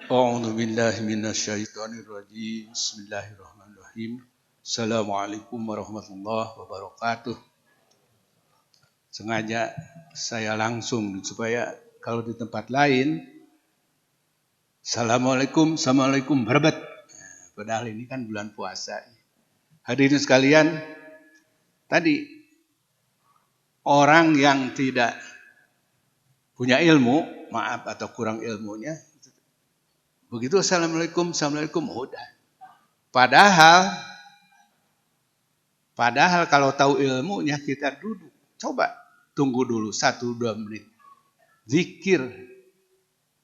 A'udzu billahi minasyaitonir rajim. Bismillahirrahmanirrahim. Assalamualaikum warahmatullahi wabarakatuh. Sengaja saya langsung supaya kalau di tempat lain Assalamualaikum berbat. Padahal ini kan bulan puasa. Hadirin sekalian, tadi orang yang tidak punya ilmu, maaf atau kurang ilmunya, begitu Assalamualaikum udah. Padahal kalau tahu ilmunya kita duduk. Coba tunggu dulu 1-2 menit. Zikir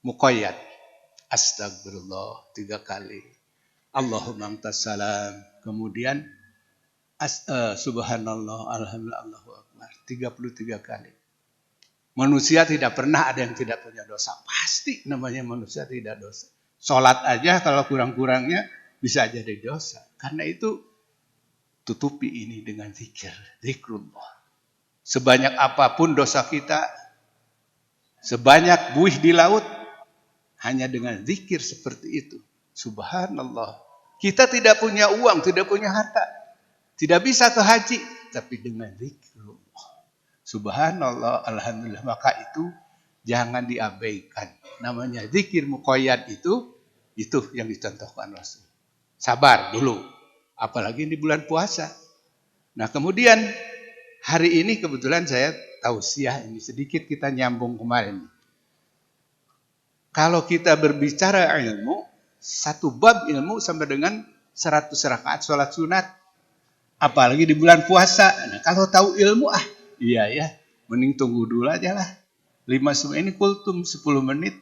muqayyad. Astagfirullah 3 kali. Allahumma antas salam. Kemudian subhanallah, alhamdulillah, Allahu akbar. 33 kali. Manusia tidak pernah ada yang tidak punya dosa. Pasti namanya manusia tidak dosa. Sholat aja kalau kurang-kurangnya bisa jadi dosa. Karena itu tutupi ini dengan zikir. Zikrullah. Sebanyak apapun dosa kita, sebanyak buih di laut, hanya dengan zikir seperti itu. Subhanallah. Kita tidak punya uang, tidak punya harta. Tidak bisa ke haji. Tapi dengan zikrullah. Subhanallah, alhamdulillah. Maka itu jangan diabaikan. Namanya zikir muqayyad itu yang dicontohkan Rasul. Sabar dulu. Apalagi di bulan puasa. Nah kemudian hari ini kebetulan saya tausiah ini sedikit kita nyambung kemarin. Kalau kita berbicara ilmu, satu bab ilmu sama dengan 100 rakaat sholat sunat. Apalagi di bulan puasa. Nah, kalau tahu ilmu, iya ya, mending tunggu dulu aja lah. 5 semua ini kultum 10 menit.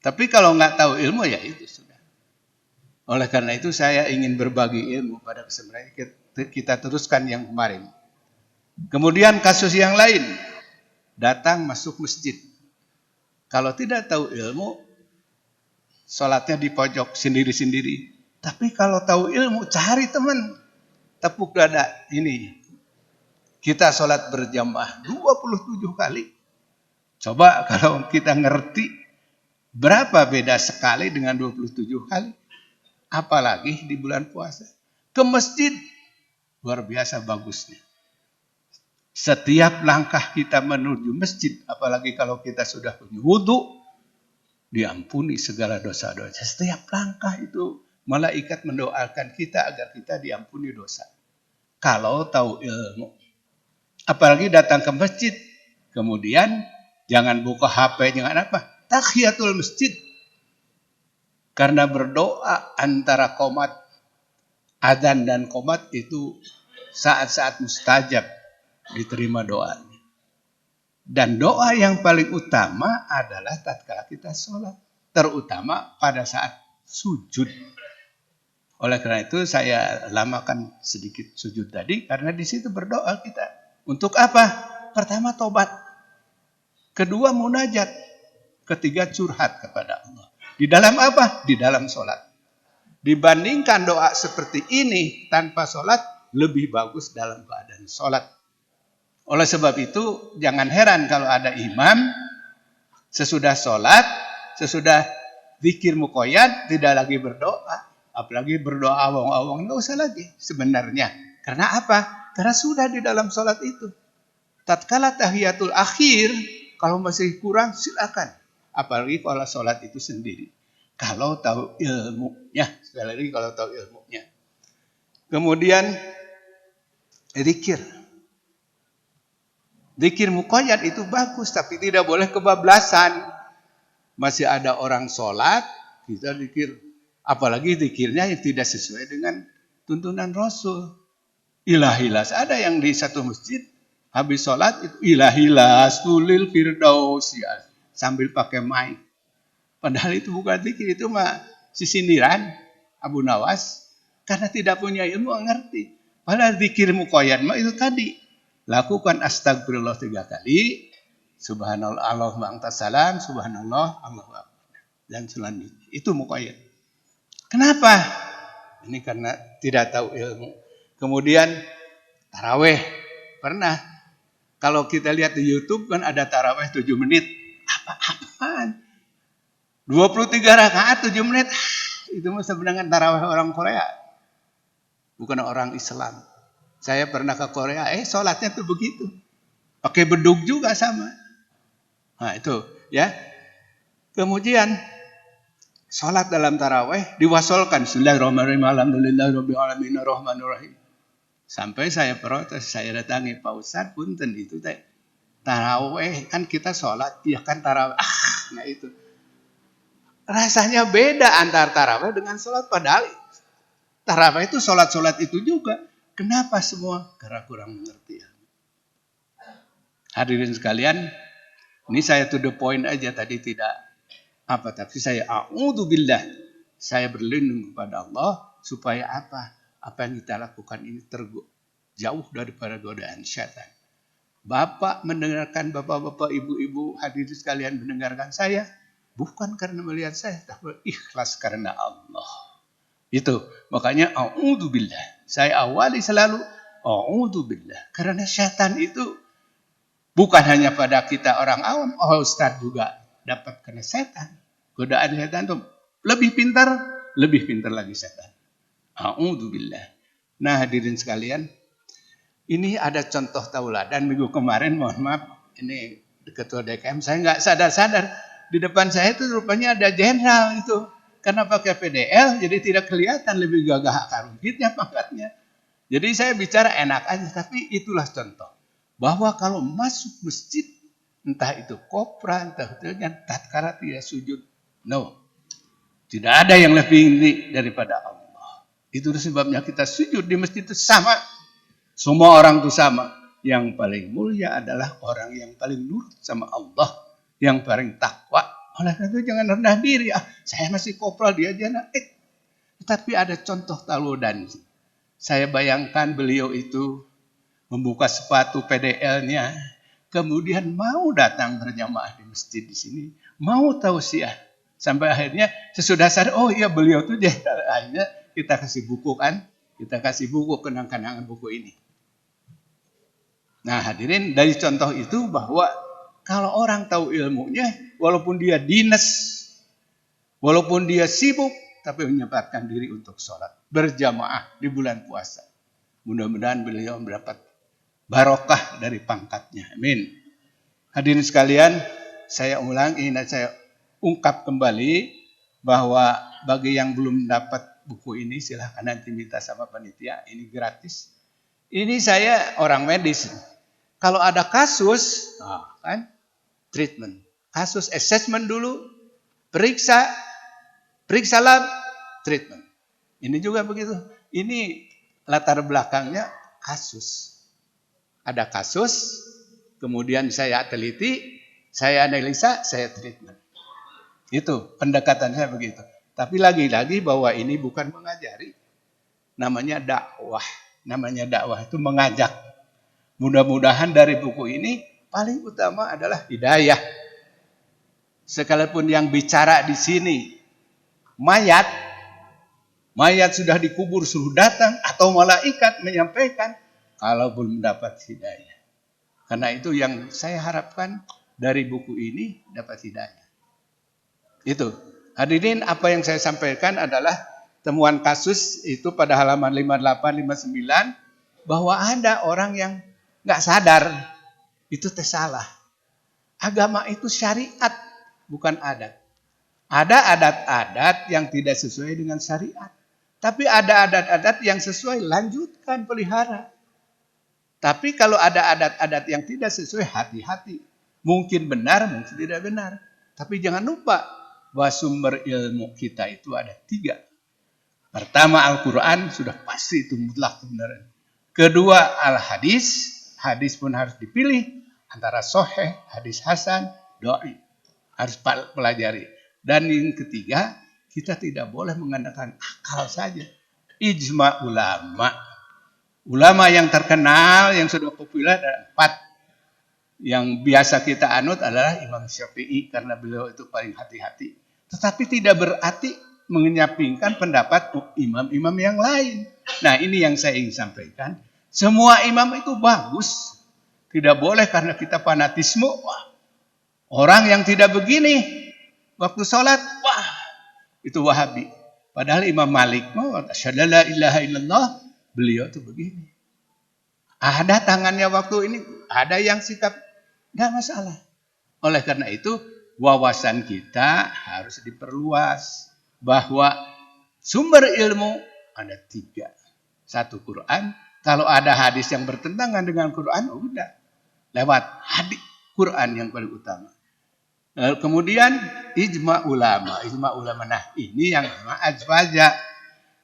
Tapi kalau nggak tahu ilmu ya itu sudah. Oleh karena itu saya ingin berbagi ilmu pada kesempatan kita teruskan yang kemarin. Kemudian kasus yang lain, datang masuk masjid. Kalau tidak tahu ilmu, sholatnya di pojok sendiri-sendiri. Tapi kalau tahu ilmu, cari teman. Tepuk dada ini. Kita sholat berjamaah 27 kali. Coba kalau kita ngerti, berapa beda sekali dengan 27 kali. Apalagi di bulan puasa. Ke masjid, luar biasa bagusnya. Setiap langkah kita menuju masjid, apalagi kalau kita sudah punya wudhu, diampuni segala dosa-dosa. Setiap langkah itu malaikat mendoakan kita agar kita diampuni dosa. Kalau tahu ilmu. Apalagi datang ke masjid, kemudian jangan buka HP, jangan apa. Tahiyatul masjid. Karena berdoa antara qomat, adzan dan qomat itu saat-saat mustajab diterima doanya. Dan doa yang paling utama adalah tatkala kita sholat. Terutama pada saat sujud. Oleh karena itu saya lamakan sedikit sujud tadi. Karena di situ berdoa kita. Untuk apa? Pertama tobat. Kedua munajat. Ketiga curhat kepada Allah. Di dalam apa? Di dalam sholat. Dibandingkan doa seperti ini tanpa sholat, lebih bagus dalam keadaan sholat. Oleh sebab itu, jangan heran kalau ada imam, sesudah sholat, sesudah zikir muqayyad, tidak lagi berdoa. Apalagi berdoa awang-awang, nggak usah lagi sebenarnya. Karena apa? Karena sudah di dalam sholat itu. Tatkala tahiyatul akhir, kalau masih kurang, silakan. Apalagi kalau sholat itu sendiri. Kalau tahu ilmunya. Sekali lagi kalau tahu ilmunya. Kemudian zikir. Zikir muqayyad itu bagus. Tapi tidak boleh kebablasan. Masih ada orang sholat. Kita zikir. Apalagi zikirnya yang tidak sesuai dengan tuntunan Rasul. Ilahilas. Ada yang di satu masjid. Habis sholat itu ilahilas. Tulil firdaus. Ya. Sambil pakai mic. Padahal itu bukan zikir, itu mah sindiran Abu Nawas. Karena tidak punya ilmu, ngerti. Padahal zikir muqayyad mah itu tadi. Lakukan astagfirullah 3 kali. Subhanallah, Allahumma antas salam, subhanallah, Allahu akbar. Dan selanjutnya. Itu muqayyad. Kenapa? Ini karena tidak tahu ilmu. Kemudian taraweh. Pernah. Kalau kita lihat di YouTube kan ada taraweh 7 menit. Apa-apaan? 23 rakaat 7 menit. Itu mah sebenarnya tarawih orang Korea. Bukan orang Islam. Saya pernah ke Korea, sholatnya tuh begitu. Pakai bedug juga sama. Nah itu ya. Kemudian sholat dalam tarawih diwasolkan. Bismillahirrahmanirrahim. Alhamdulillahirabbil alamin arrahmanirrahim. Sampai saya protes, saya datangi Pak Ustadz, punten itu teh tarawih kan kita sholat, ya kan tarawih. Nah itu rasanya beda antara tarawih dengan sholat. Padahal tarawih itu sholat itu juga. Kenapa semua? Karena kurang mengerti. Hadirin sekalian, ini saya to the point aja tadi tidak apa, tapi saya a'udzubillah. Saya berlindung kepada Allah supaya apa? Apa yang kita lakukan ini jauh daripada godaan syaitan. Bapak mendengarkan, bapak-bapak, ibu-ibu, hadirin sekalian mendengarkan saya bukan karena melihat saya, tapi ikhlas karena Allah. Itu makanya a'udzubillah. Saya awali selalu a'udzubillah karena syaitan itu bukan hanya pada kita orang awam, Ustaz juga dapat kena setan. Godaan setan itu lebih pintar lagi setan. A'udzubillah. Nah hadirin sekalian, ini ada contoh tauladan minggu kemarin, mohon maaf, ini ketua DKM, saya nggak sadar-sadar. Di depan saya itu rupanya ada jenderal itu. Karena pakai PDL, jadi tidak kelihatan lebih gagah karungkitnya pangkatnya. Jadi saya bicara enak aja, tapi itulah contoh. Bahwa kalau masuk masjid, entah itu kopra, entah itu tatkala tidak sujud. No. Tidak ada yang lebih tinggi daripada Allah. Itu sebabnya kita sujud di masjid itu sama. Semua orang itu sama. Yang paling mulia adalah orang yang paling nurut sama Allah. Yang paling takwa. Oleh karena itu jangan rendah diri. Saya masih kopral, dia aja naik. Tapi ada contoh tauladan. Saya bayangkan beliau itu membuka sepatu PDL-nya, kemudian mau datang berjamaah di masjid di sini, mau tausiah. Sampai akhirnya sesudah sadar, oh iya beliau tuh akhirnya kita kasih buku kan, kita kasih buku kenang-kenangan buku ini. Nah hadirin, dari contoh itu bahwa kalau orang tahu ilmunya, walaupun dia dinas, walaupun dia sibuk, tapi menyempatkan diri untuk sholat berjamaah di bulan puasa. Mudah-mudahan beliau mendapat barokah dari pangkatnya. Amin. Hadirin sekalian, saya ulangi dan saya ungkap kembali bahwa bagi yang belum dapat buku ini, silahkan nanti minta sama panitia. Ini gratis. Ini saya orang medis. Kalau ada kasus, kan treatment. Kasus assessment dulu, periksa lab, treatment. Ini juga begitu. Ini latar belakangnya kasus. Ada kasus, kemudian saya teliti, saya analisa, saya treatment. Itu pendekatan saya begitu. Tapi lagi-lagi bahwa ini bukan mengajari. Namanya dakwah. Namanya dakwah itu mengajak. Mudah-mudahan dari buku ini paling utama adalah hidayah. Sekalipun yang bicara di sini mayat sudah dikubur suruh datang atau malaikat menyampaikan kalau belum dapat hidayah. Karena itu yang saya harapkan dari buku ini dapat hidayah. Itu. Hadirin, apa yang saya sampaikan adalah temuan kasus itu pada halaman 58, 59 bahwa ada orang yang nggak sadar itu salah. Agama itu syariat, bukan adat. Ada adat-adat yang tidak sesuai dengan syariat. Tapi ada adat-adat yang sesuai, lanjutkan, pelihara. Tapi kalau ada adat-adat yang tidak sesuai, hati-hati. Mungkin benar, mungkin tidak benar. Tapi jangan lupa bahwa sumber ilmu kita itu ada 3. Pertama Al-Quran, sudah pasti itu mutlak kebenaran. Kedua Al-Hadis, hadis pun harus dipilih. Antara sahih, hadis hasan, dhaif. Harus pelajari. Dan yang ketiga, kita tidak boleh mengandalkan akal saja. Ijma ulama. Ulama yang terkenal, yang sudah populer ada 4. Yang biasa kita anut adalah Imam Syafi'i karena beliau itu paling hati-hati. Tetapi tidak berarti menyampingkan pendapat imam-imam yang lain. Nah ini yang saya ingin sampaikan. Semua imam itu bagus. Tidak boleh karena kita fanatisme. Wah, orang yang tidak begini Waktu sholat, wah, itu Wahabi. Padahal Imam Malik, asyhadu la ilaha illallah, beliau tuh begini. Ada tangannya waktu ini, ada yang sikap, nggak masalah. Oleh karena itu, wawasan kita harus diperluas. Bahwa sumber ilmu ada 3. 1 Quran, kalau ada hadis yang bertentangan dengan Quran, udah. Lewat hadis Quran yang paling utama. Kemudian ijma ulama. Ijma ulama, nah ini yang azwaja.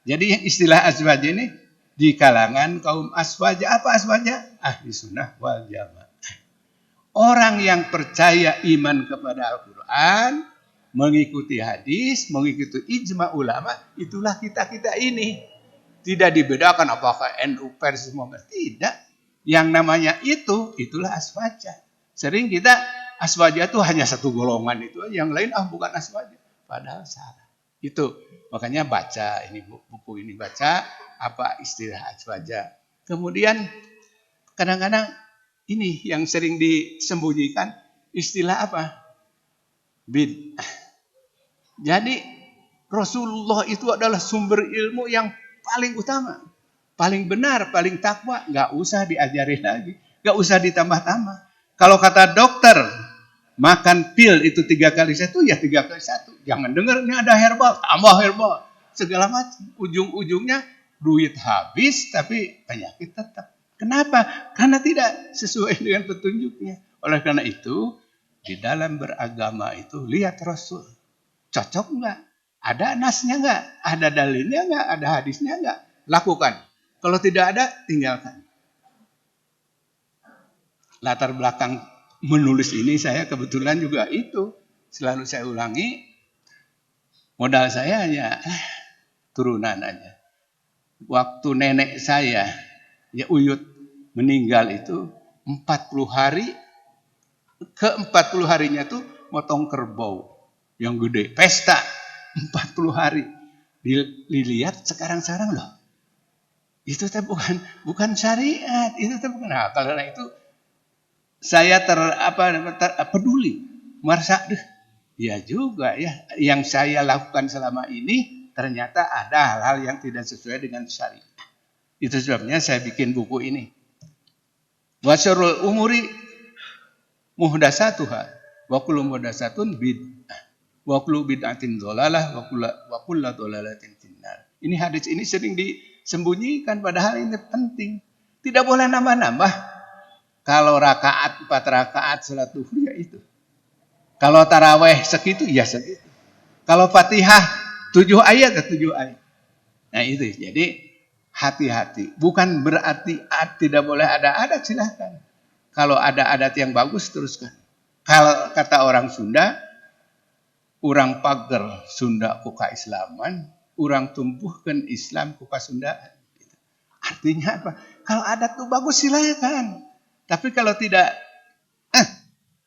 Jadi istilah azwaja ini di kalangan kaum aswaja. Apa aswaja? Ahli sunnah wal jamaah. Orang yang percaya iman kepada Al-Quran, mengikuti hadis, mengikuti ijma ulama, itulah kita-kita ini. Tidak dibedakan apakah NU Pers semua. Tidak. Yang namanya itulah aswaja. Sering kita aswaja itu hanya satu golongan itu, yang lain bukan aswaja. Padahal salah. Itu makanya baca ini buku ini, baca apa istilah aswaja. Kemudian kadang-kadang ini yang sering disembunyikan, istilah apa? Bid'ah. Jadi Rasulullah itu adalah sumber ilmu yang paling utama, paling benar, paling takwa. Nggak usah diajari lagi, nggak usah ditambah-tambah. Kalau kata dokter, makan pil itu 3 kali 1, ya 3 kali 1. Jangan dengar ini ada herbal, tambah herbal, segala macam. Ujung-ujungnya duit habis, tapi penyakit tetap. Kenapa? Karena tidak sesuai dengan petunjuknya. Oleh karena itu, di dalam beragama itu lihat Rasul. Cocok enggak? Ada nasnya enggak? Ada dalilnya enggak? Ada hadisnya enggak? Lakukan. Kalau tidak ada, tinggalkan. Latar belakang menulis ini saya kebetulan juga itu. Selalu saya ulangi. Modal saya hanya turunan aja. Waktu nenek saya, ya Uyut, meninggal itu 40 hari, ke 40 harinya tuh motong kerbau yang gede, pesta 40 hari. Dilihat sekarang-sekarang loh, itu teh bukan syariat, itu teh bukan. Nah, karena itu saya peduli, merasa ya juga ya, yang saya lakukan selama ini ternyata ada hal-hal yang tidak sesuai dengan syariat. Itu sebabnya saya bikin buku ini. Wa syarrul umuri muhdatsatuha wa kullu muhdatsatun bid'ah wa kullu bid'atin dhalalah wa kullu dhalalatin finnar. Ini hadis ini sering disembunyikan, padahal ini penting. Tidak boleh nambah-nambah. Kalau 4 rakaat salat zuhur ya itu. Kalau tarawih segitu ya segitu. Kalau Fatihah 7 ayat ya 7 ayat. Nah itu. Jadi hati-hati. Bukan berarti tidak boleh ada adat, silahkan. Kalau ada adat yang bagus, teruskan. Kalau kata orang Sunda, orang pager Sunda kuka Islaman, orang tumbuhkan Islam kuka Sundaan. Artinya apa? Kalau adat itu bagus, silahkan. Tapi kalau tidak,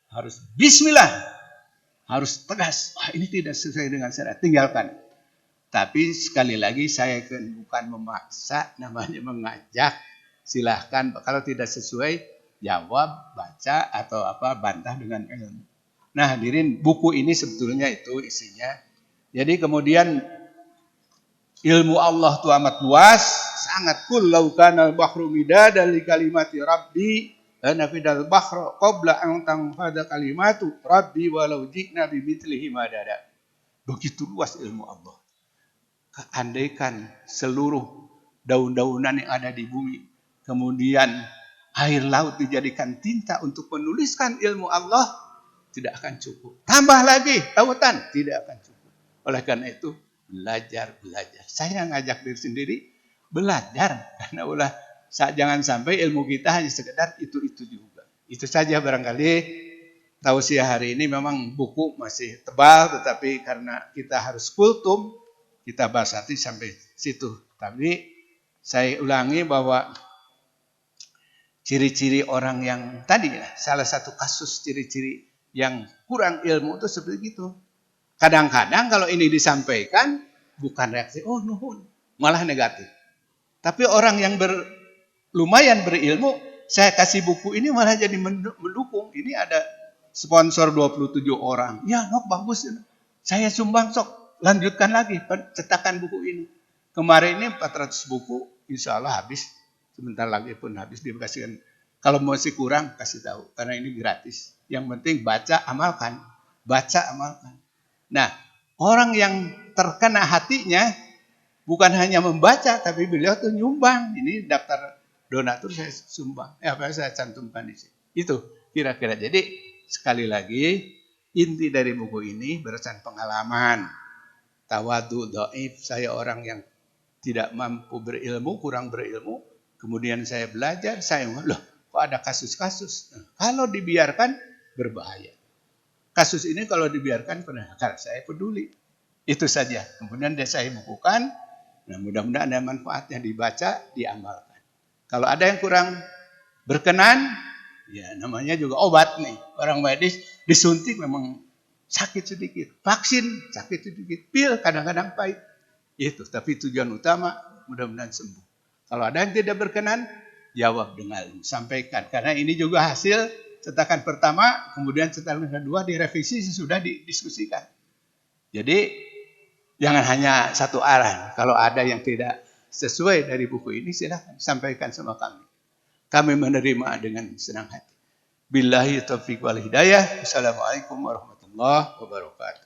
harus bismillah. Harus tegas. Wah, ini tidak sesuai dengan syariat. Tinggalkan. Tapi sekali lagi saya bukan memaksa, namanya mengajak. Silahkan, kalau tidak sesuai, jawab, baca, atau bantah dengan ilmu. Nah hadirin, buku ini sebetulnya itu isinya. Jadi kemudian ilmu Allah itu amat luas, sangat kul laukana al-bahru midadan li kalimati rabbi nafidal bahru qabla an tanfada kalimatu rabbi walau ji'na bimithlihi madada. Begitu luas ilmu Allah. Andaikan seluruh daun-daunan yang ada di bumi, kemudian air laut dijadikan tinta untuk menuliskan ilmu Allah, tidak akan cukup. Tambah lagi lautan, tidak akan cukup. Oleh karena itu, belajar. Saya ngajak diri sendiri, belajar. Karena jangan sampai ilmu kita hanya sekedar itu juga. Itu saja barangkali tausiah hari ini. Memang buku masih tebal, tetapi karena kita harus kultum, kita bahas hati sampai situ. Tapi saya ulangi bahwa ciri-ciri orang yang tadi, salah satu kasus ciri-ciri yang kurang ilmu itu seperti itu. Kadang-kadang kalau ini disampaikan, bukan reaksi, oh nuhun, malah negatif. Tapi orang yang lumayan berilmu, saya kasih buku ini malah jadi mendukung. Ini ada sponsor 27 orang. Ya, bagus. Saya sumbang sok, lanjutkan lagi cetakan buku ini. Kemarin ini 400 buku, insya Allah habis. Sebentar lagi pun habis dikasihkan. Kalau masih kurang, kasih tahu. Karena ini gratis. Yang penting baca, amalkan. Baca, amalkan. Nah, orang yang terkena hatinya, bukan hanya membaca, tapi beliau tuh nyumbang. Ini daftar donatur saya sumbang. Saya cantumkan di sini. Itu kira-kira. Jadi, sekali lagi, inti dari buku ini berdasarkan pengalaman. Tawadu, dhaif, saya orang yang tidak mampu berilmu, kurang berilmu. Kemudian saya belajar, saya loh, kok ada kasus-kasus. Nah, kalau dibiarkan, berbahaya. Kasus ini kalau dibiarkan, karena saya peduli. Itu saja. Kemudian saya bukukan, nah mudah-mudahan ada manfaatnya dibaca, diamalkan. Kalau ada yang kurang berkenan, ya namanya juga obat nih. Orang medis disuntik memang sakit sedikit. Vaksin sakit sedikit. Pil kadang-kadang pahit. Itu, tapi tujuan utama mudah-mudahan sembuh. Kalau ada yang tidak berkenan, jawab dengan sampaikan. Karena ini juga hasil cetakan pertama, kemudian cetakan kedua direvisi sesudah didiskusikan. Jadi jangan hanya satu arah. Kalau ada yang tidak sesuai dari buku ini, silakan sampaikan sama kami. Kami menerima dengan senang hati. Billahi taufiq wal hidayah. Assalamualaikum warahmatullahi wabarakatuh.